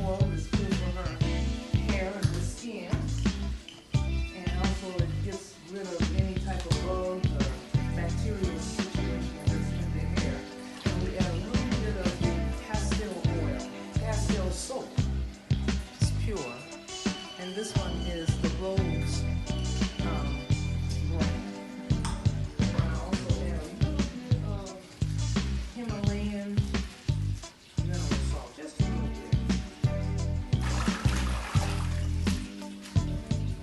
oil is good for her hair and her skin, and also it gets rid of any type of bugs or bacterial situation that's in the hair. And we add a little bit of the pastel oil, pastel soap. It's pure, and this one is the rose brand. And I also add a little bit of Himalayan mineral salt, just a little bit.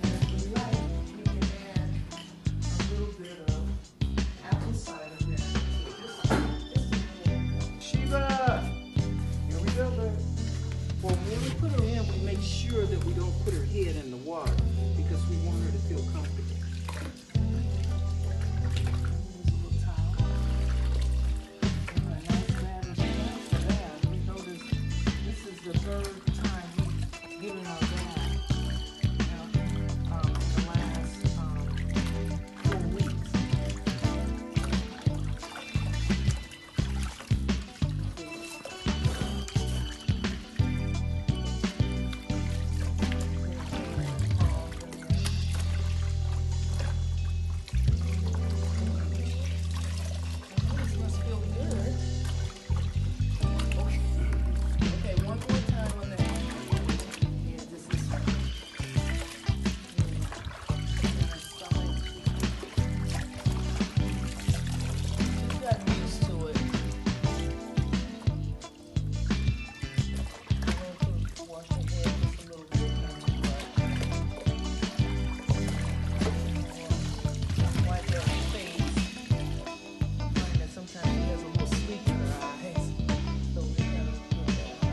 And if we like, we can add a little bit of apple cider vinegar. Just a little. Sheba! Here we go, baby. Well, when we put her in, we make sure that we don't put her head in the water because we want her to feel comfortable. Use a little towel. Give her a nice bath. And she likes the bath. We notice this is the third time we've given her a bath, in the last 4 weeks. This must feel good. Okay, one more time on that. Yeah, this is her. Her stomach. She's gotten used to it. I'm going to wash her hair just a little bit. Wipe her face. Find that sometimes she has a little sleep in her eyes. So we gotta put that on.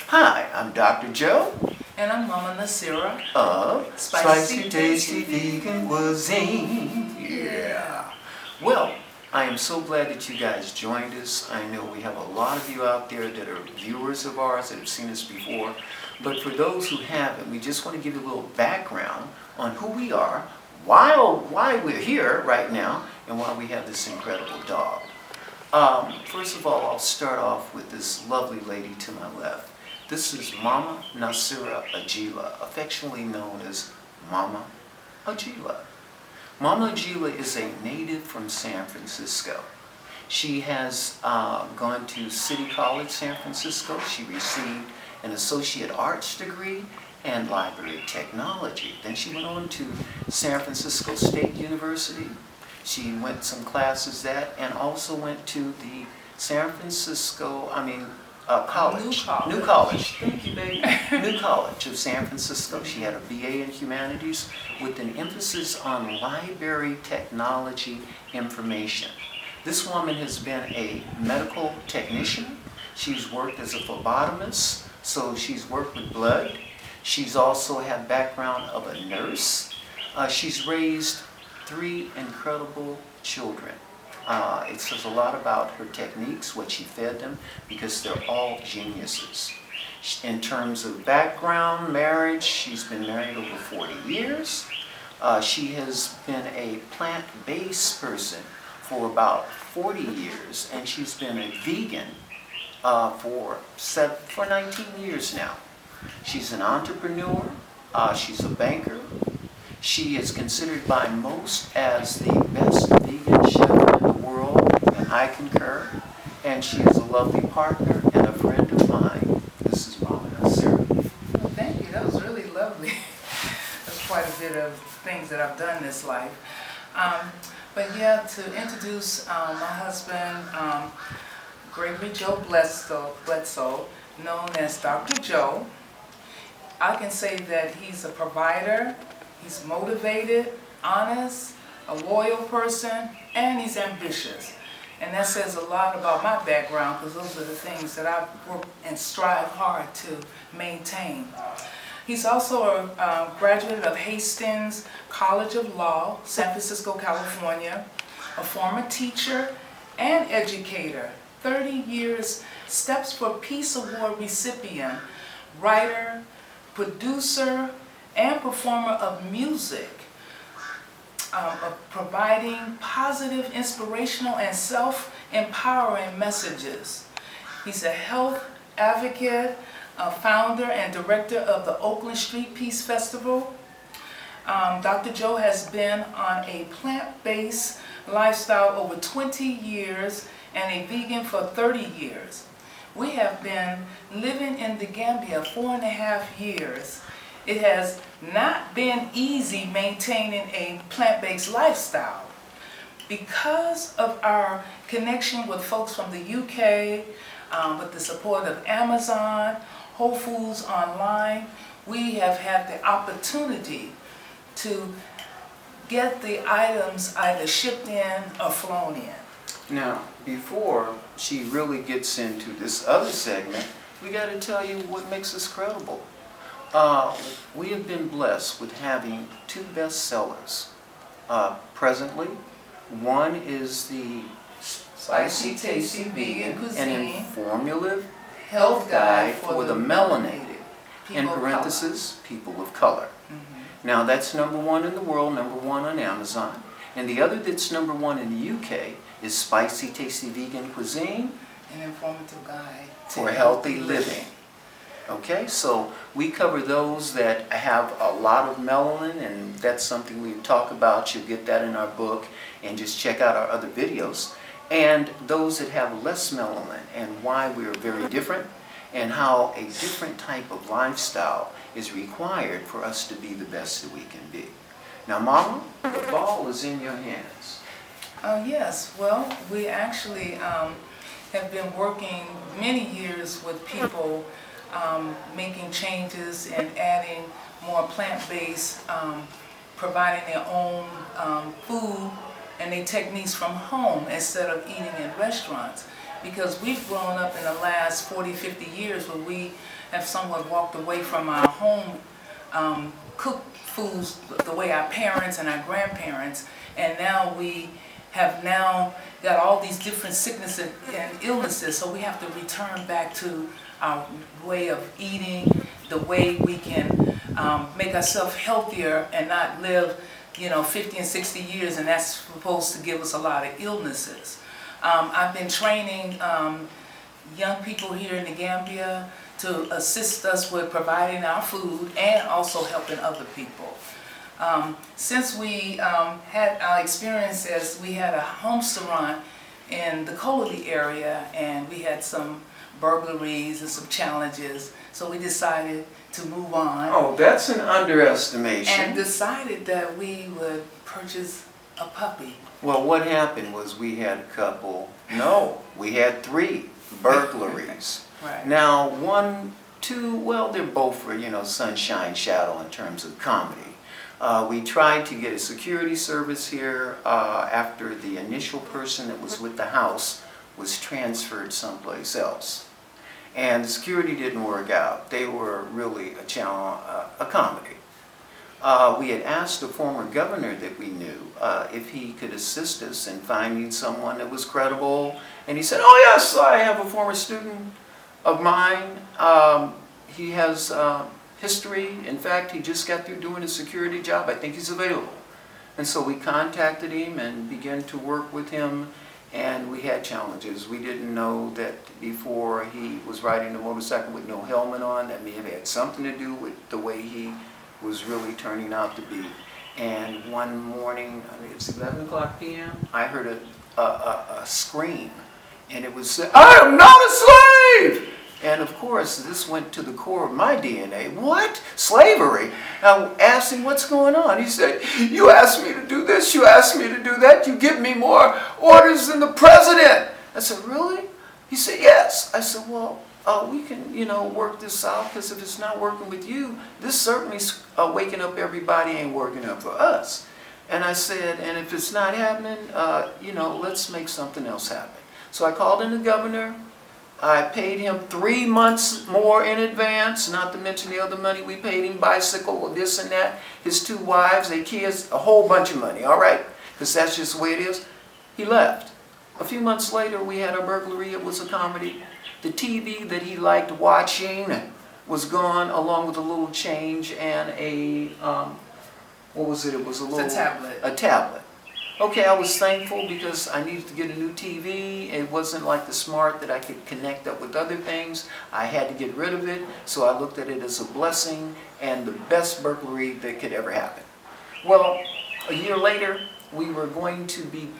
Hi, I'm Dr. Joe And I'm Mama Nasira. of Spicy Tasty Vegan Cuisine. Yeah. Well, I am so glad that you guys joined us. I know we have a lot of you out there that are viewers of ours that have seen us before. But for those who haven't, we just want to give you a little background on who we are, why we're here right now, and why we have this incredible dog. First of all, I'll start off with this lovely lady to my left. This is Mama Nasira Ajila, affectionately known as Mama Ajila. Mama Ajila is a native from San Francisco. She has gone to City College, San Francisco. She received an associate arts degree and library technology. Then she went on to San Francisco State University. She went some classes and also went to the San Francisco, college. New college. Thank you, baby. New College of San Francisco. She had a BA in Humanities with an emphasis on library technology information. This woman has been a medical technician. She's worked as a phlebotomist, so she's worked with blood. She's also had background of a nurse. She's raised 3 incredible children. It says a lot about her techniques, what she fed them, because they're all geniuses. In terms of background, marriage, she's been married over 40 years. She has been a plant-based person for about 40 years, and she's been a vegan for 19 years now. She's an entrepreneur. She's a banker. She is considered by most as the best vegan chef in the world, and I concur. And she is a lovely partner and a friend of mine. This is Mama Nasira. Well, thank you. That was really lovely. That's quite a bit of things that I've done in this life. But yeah, to introduce my husband, Gregory Joe Bledsoe, known as Dr. Joe. I can say that he's a provider, he's motivated, honest, a loyal person, and he's ambitious. And that says a lot about my background, because those are the things that I work and strive hard to maintain. He's also a graduate of Hastings College of Law, San Francisco, California, a former teacher and educator 30 years Steps for Peace Award recipient, writer, producer, and performer of music, of providing positive, inspirational, and self-empowering messages. He's a health advocate, founder and director of the Oakland Street Peace Festival. Dr. Joe has been on a plant-based lifestyle over 20 years and a vegan for 30 years. We have been living in the Gambia 4.5 years. It has not been easy maintaining a plant-based lifestyle. Because of our connection with folks from the UK, with the support of Amazon, Whole Foods Online, we have had the opportunity to get the items either shipped in or flown in. Now, before she really gets into this other segment, we got to tell you what makes us credible. We have been blessed with having 2 bestsellers. Presently, one is the Spicy Tasty Vegan, Cuisine, an informative health guide for the melanated, in people of parentheses, people of color. Now that's #1 in the world, #1 on Amazon. And the other that's #1 in the UK is Spicy Tasty Vegan Cuisine, an informative guide for healthy living. Okay, so we cover those that have a lot of melanin, and that's something we talk about. You'll get that in our book, and just check out our other videos. And those that have less melanin, and why we are very different, and how a different type of lifestyle is required for us to be the best that we can be. Now, Mama, the ball is in your hands. Yes, well, we actually have been working many years with people making changes and adding more plant-based, providing their own food and their techniques from home instead of eating in restaurants. Because we've grown up in the last 40, 50 years where we have somewhat walked away from our home cooked foods the way our parents and our grandparents, and now we have got all these different sicknesses and illnesses, so we have to return back to our way of eating, the way we can make ourselves healthier and not live 50 and 60 years, and that's supposed to give us a lot of illnesses. I've been training young people here in the Gambia to assist us with providing our food and also helping other people. Since we had our experiences, we had a home restaurant in the Coley area, and we had some burglaries and some challenges, so we decided to move on. Oh, that's an underestimation. And decided that we would purchase a puppy. Well, what happened was we had a couple, we had 3 burglaries. Right. Now, 1, 2, well, they're both for, sunshine, shadow in terms of comedy. We tried to get a security service here after the initial person that was with the house was transferred someplace else. And the security didn't work out. They were really a challenge, a comedy. We had asked the former governor that we knew if he could assist us in finding someone that was credible. And he said, "Oh yes, I have a former student of mine. He has history. In fact, he just got through doing a security job. I think he's available." And so we contacted him and began to work with him, and we had challenges. We didn't know that before he was riding a motorcycle with no helmet on. That may have had something to do with the way he was really turning out to be. And one morning, I think it's 11 o'clock p.m., I heard a scream, and it was, "I am not a slave!" And of course, this went to the core of my DNA. What? Slavery? I asked him, "What's going on?" He said, "You asked me to do this, you asked me to do that, you give me more orders than the president." I said, "Really?" He said, "Yes." I said, "Well, we can, work this out, because if it's not working with you, this certainly's waking up everybody ain't working up for us." And I said, "And if it's not happening, let's make something else happen." So I called in the governor. I paid him 3 months more in advance, not to mention the other money we paid him, bicycle, this and that, his 2 wives, their kids, a whole bunch of money, all right? Because that's just the way it is. He left. A few months later, we had a burglary. It was a comedy. The TV that he liked watching was gone, along with a little change and a, what was it? It was a little... It's a tablet. A tablet. Okay, I was thankful because I needed to get a new TV. It wasn't like the smart that I could connect up with other things. I had to get rid of it, so I looked at it as a blessing and the best burglary that could ever happen. Well, a year later, we were going to be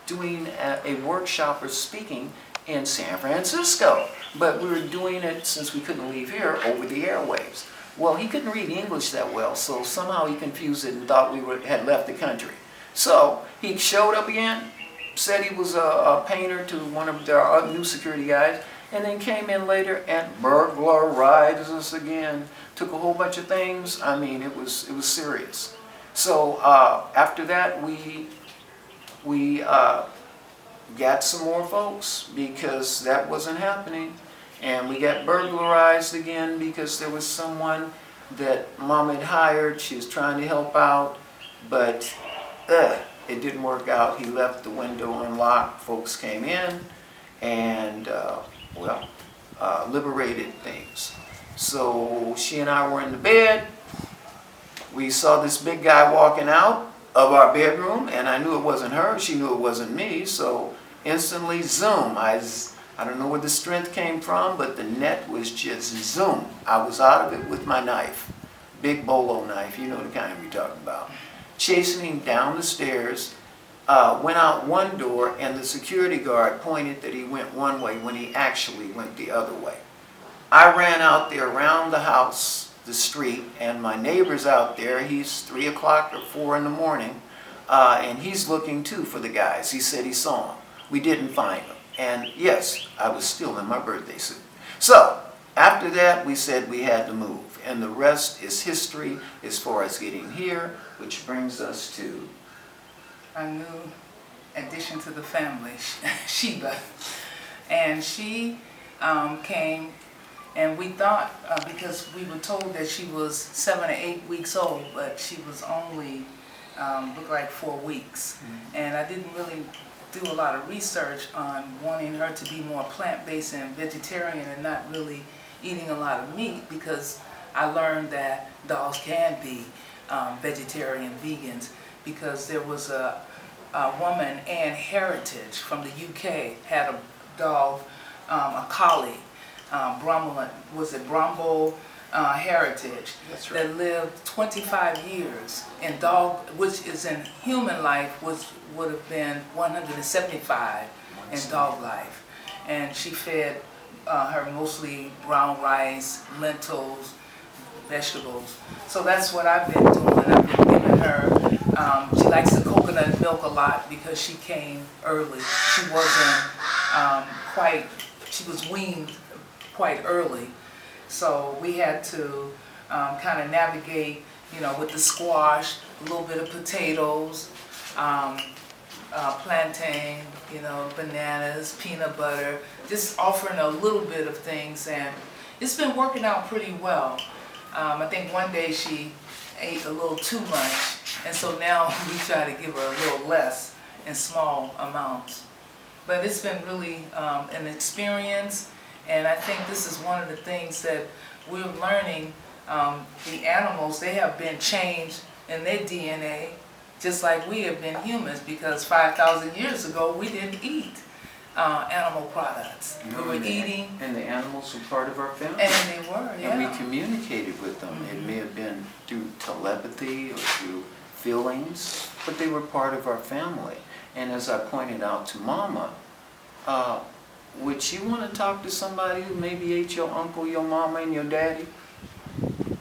doing a workshop or speaking in San Francisco, but we were doing it, since we couldn't leave here, over the airwaves. Well, he couldn't read English that well, so somehow he confused it and thought we had left the country. So he showed up again, said he was a painter to one of our new security guys, and then came in later and burglarized us again. Took a whole bunch of things. I mean, it was serious. So after that, we got some more folks because that wasn't happening, and we got burglarized again because there was someone that Mom had hired. She was trying to help out, but it didn't work out. He left the window unlocked. Folks came in and, liberated things. So she and I were in the bed. We saw this big guy walking out of our bedroom, and I knew it wasn't her. She knew it wasn't me. So instantly, zoom. I don't know where the strength came from, but the net was just zoom. I was out of it with my knife. Big bolo knife, you know the kind we're talking about. Chasing him down the stairs, went out one door, and the security guard pointed that he went one way when he actually went the other way. I ran out there around the house, the street, and my neighbor's out there. He's 3 o'clock or 4 in the morning, and he's looking too for the guys. He said he saw them. We didn't find them. And yes, I was still in my birthday suit. So after that, we said we had to move. And the rest is history as far as getting here, which brings us to a new addition to the family, Sheba. And she came, and we thought, because we were told that she was 7 or 8 weeks old, but she was only, looked like 4 weeks. Mm-hmm. And I didn't really do a lot of research on wanting her to be more plant-based and vegetarian and not really eating a lot of meat, because I learned that dogs can be vegetarian, vegans, because there was a woman, Ann Heritage from the UK, had a dog, a collie, Brombo Heritage, That's right, that lived 25 years, and dog, which is in human life, would have been 175 in dog life. And she fed her mostly brown rice, lentils, vegetables. So that's what I've been doing. I've been giving her, she likes the coconut milk a lot because she came early. She wasn't she was weaned quite early. So we had to kind of navigate, with the squash, a little bit of potatoes, plantain, bananas, peanut butter, just offering a little bit of things, and it's been working out pretty well. I think one day she ate a little too much, and so now we try to give her a little less in small amounts. But it's been really an experience, and I think this is one of the things that we're learning. The animals, they have been changed in their DNA, just like we have been humans, because 5,000 years ago we didn't eat animal products. We were eating. And the animals were part of our family. And they were, yeah. And we communicated with them. Mm-hmm. It may have been through telepathy or through feelings, but they were part of our family. And as I pointed out to Mama, would you want to talk to somebody who maybe ate your uncle, your mama, and your daddy?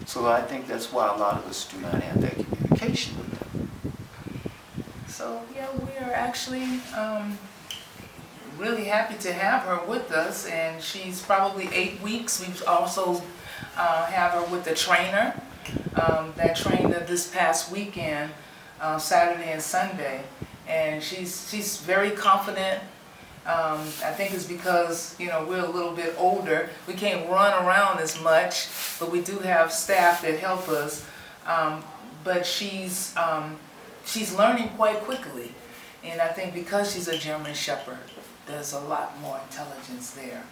So I think that's why a lot of us do not have that communication with them. So yeah, we are actually really happy to have her with us, and she's probably 8 weeks. We've also have her with the trainer that trained her this past weekend, Saturday and Sunday, and she's very confident. I think it's because we're a little bit older. We can't run around as much, but we do have staff that help us. But she's learning quite quickly, and I think because she's a German Shepherd, there's a lot more intelligence there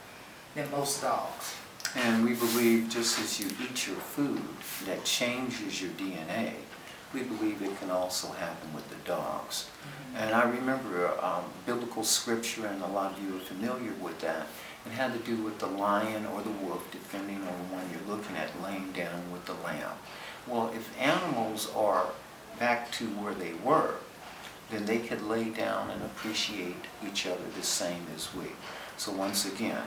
than most dogs. And we believe just as you eat your food, that changes your DNA, we believe it can also happen with the dogs. And I remember biblical scripture, and a lot of you are familiar with that. It had to do with the lion or the wolf, depending on the one you're looking at, laying down with the lamb. Well, if animals are back to where they were, then they could lay down and appreciate each other the same as we. So once again,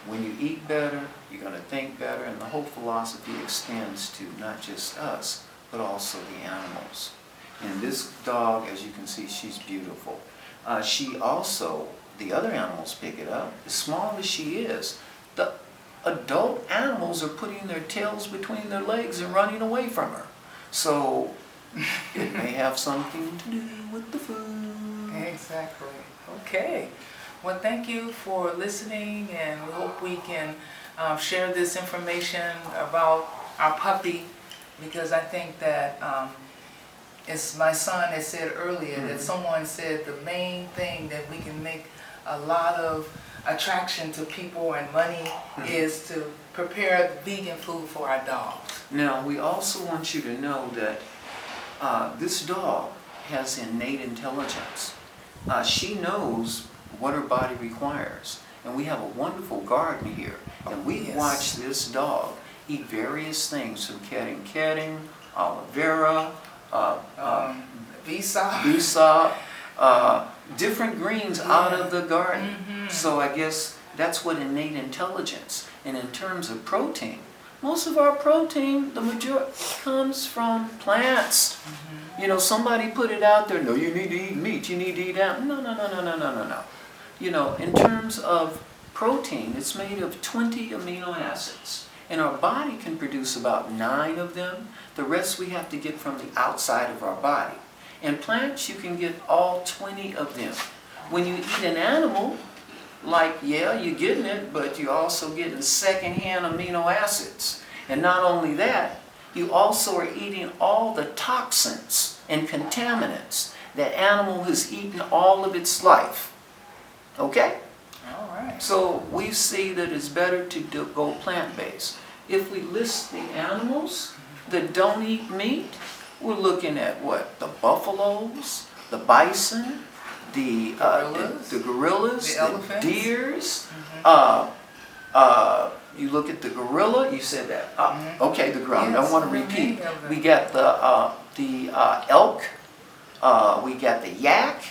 when you eat better, you're going to think better, and the whole philosophy extends to not just us, but also the animals. And this dog, as you can see, she's beautiful. She also, the other animals pick it up. As small as she is, the adult animals are putting their tails between their legs and running away from her. So it may have something to do with the food. Exactly. Okay. Well, thank you for listening, and we hope we can share this information about our puppy, because I think that as my son had said earlier, that someone said the main thing that we can make a lot of attraction to people and money is to prepare vegan food for our dogs. Now, we also want you to know that this dog has innate intelligence. She knows what her body requires. And we have a wonderful garden here. And we watch this dog eat various things from ketting, aloe vera, bisa, different greens out of the garden. So I guess that's what innate intelligence. And in terms of protein, most of our protein, the majority, comes from plants. You know, somebody put it out there, no, you need to eat meat, you need to eat that. No. You know, in terms of protein, it's made of 20 amino acids. And our body can produce about 9 of them. The rest we have to get from the outside of our body. In plants, you can get all 20 of them. When you eat an animal, like, yeah, you're getting it, but you're also getting secondhand amino acids. And not only that, you also are eating all the toxins and contaminants that animal has eaten all of its life. Okay? All right. So we see that it's better to go plant-based. If we list the animals that don't eat meat, we're looking at what? The buffaloes, the bison, the gorillas, the elephants, deers. You look at the gorilla. You said that. Okay, the gorilla. I don't want to repeat. We got the elk. We got the yak.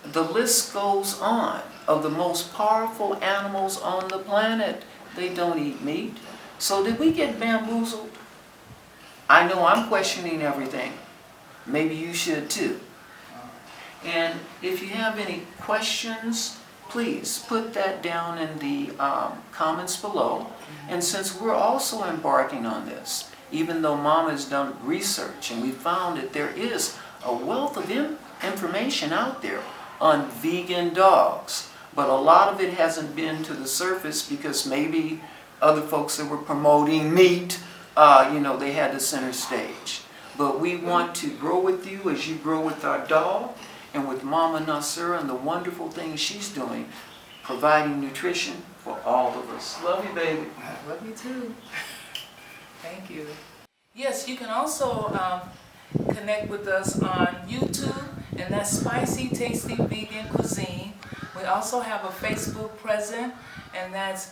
The list goes on. Of the most powerful animals on the planet, they don't eat meat. So did we get bamboozled? I know I'm questioning everything. Maybe you should too. And if you have any questions, please put that down in the comments below. And since we're also embarking on this, even though Mama has done research and we found that there is a wealth of information out there on vegan dogs, but a lot of it hasn't been to the surface because maybe other folks that were promoting meat, they had the center stage. But we want to grow with you as you grow with our dog and with Mama Nasura and the wonderful things she's doing, providing nutrition for all of us. Love you, baby. I love you too. Thank you. Yes, you can also connect with us on YouTube, and that's Spicy Tasty Vegan Cuisine. We also have a Facebook present, and that's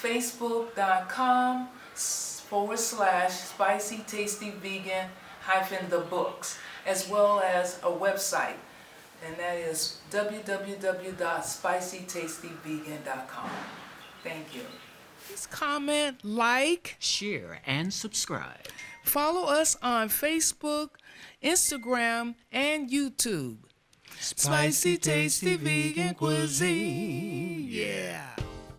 facebook.com/Spicy Tasty Vegan the books, as well as a website, and that is www.spicytastyvegan.com. Thank you. Please comment, like, share, and subscribe. Follow us on Facebook, Instagram, and YouTube. Spicy Tasty Vegan Cuisine. Yeah.